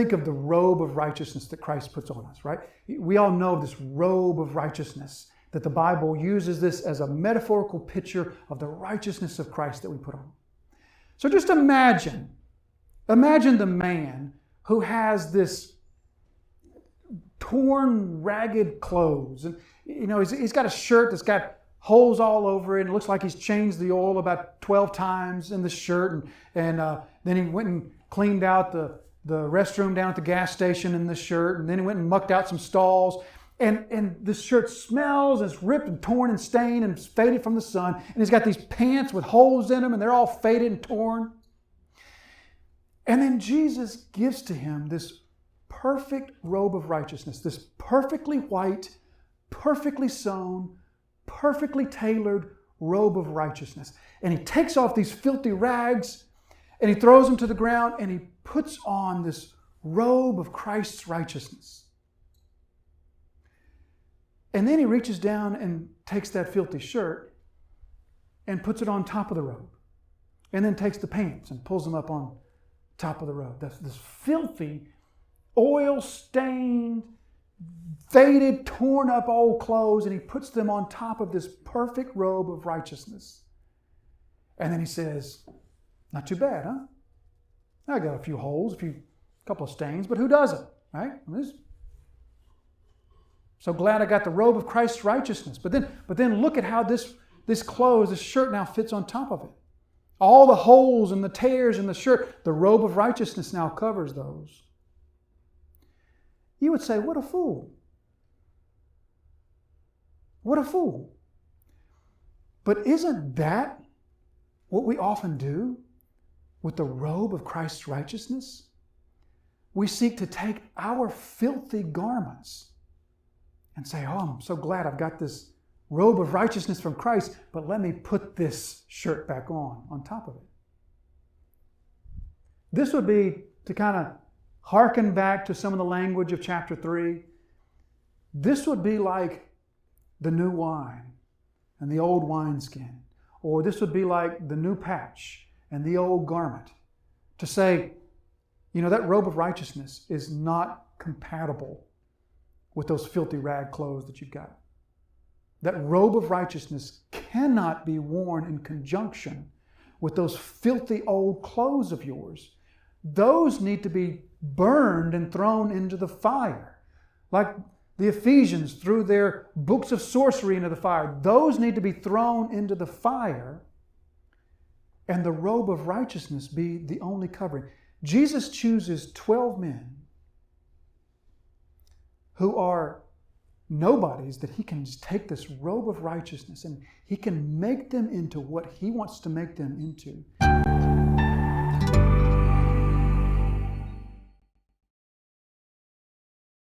think of the robe of righteousness that Christ puts on us, right? We all know this robe of righteousness, that the Bible uses this as a metaphorical picture of the righteousness of Christ that we put on. So just imagine the man who has this torn, ragged clothes. And, he's got a shirt that's got holes all over it. And it looks like he's changed the oil about 12 times in the shirt. And then he went and cleaned out the restroom down at the gas station in the shirt. And then he went and mucked out some stalls. And this shirt smells, and it's ripped and torn and stained and faded from the sun. And he's got these pants with holes in them, and they're all faded and torn. And then Jesus gives to him this perfect robe of righteousness, this perfectly white, perfectly sewn, perfectly tailored robe of righteousness. And he takes off these filthy rags and he throws them to the ground and he puts on this robe of Christ's righteousness. And then he reaches down and takes that filthy shirt and puts it on top of the robe. And then takes the pants and pulls them up on top of the robe. That's this filthy, oil-stained, faded, torn up old clothes, and he puts them on top of this perfect robe of righteousness. And then he says, not too bad, huh? I got a few holes, a couple of stains, but who doesn't, right? So glad I got the robe of Christ's righteousness. But then look at how this clothes, this shirt now fits on top of it. All the holes and the tears in the shirt, the robe of righteousness now covers those. You would say, what a fool. What a fool. But isn't that what we often do with the robe of Christ's righteousness? We seek to take our filthy garments and say, oh, I'm so glad I've got this robe of righteousness from Christ, but let me put this shirt back on top of it. This would be to kind of hearken back to some of the language of chapter 3. This would be like the new wine and the old wineskin. Or this would be like the new patch and the old garment. To say, that robe of righteousness is not compatible with those filthy rag clothes that you've got. That robe of righteousness cannot be worn in conjunction with those filthy old clothes of yours. Those need to be burned and thrown into the fire. Like the Ephesians threw their books of sorcery into the fire. Those need to be thrown into the fire, and the robe of righteousness be the only covering. Jesus chooses 12 men who are nobodies that he can just take this robe of righteousness and he can make them into what he wants to make them into.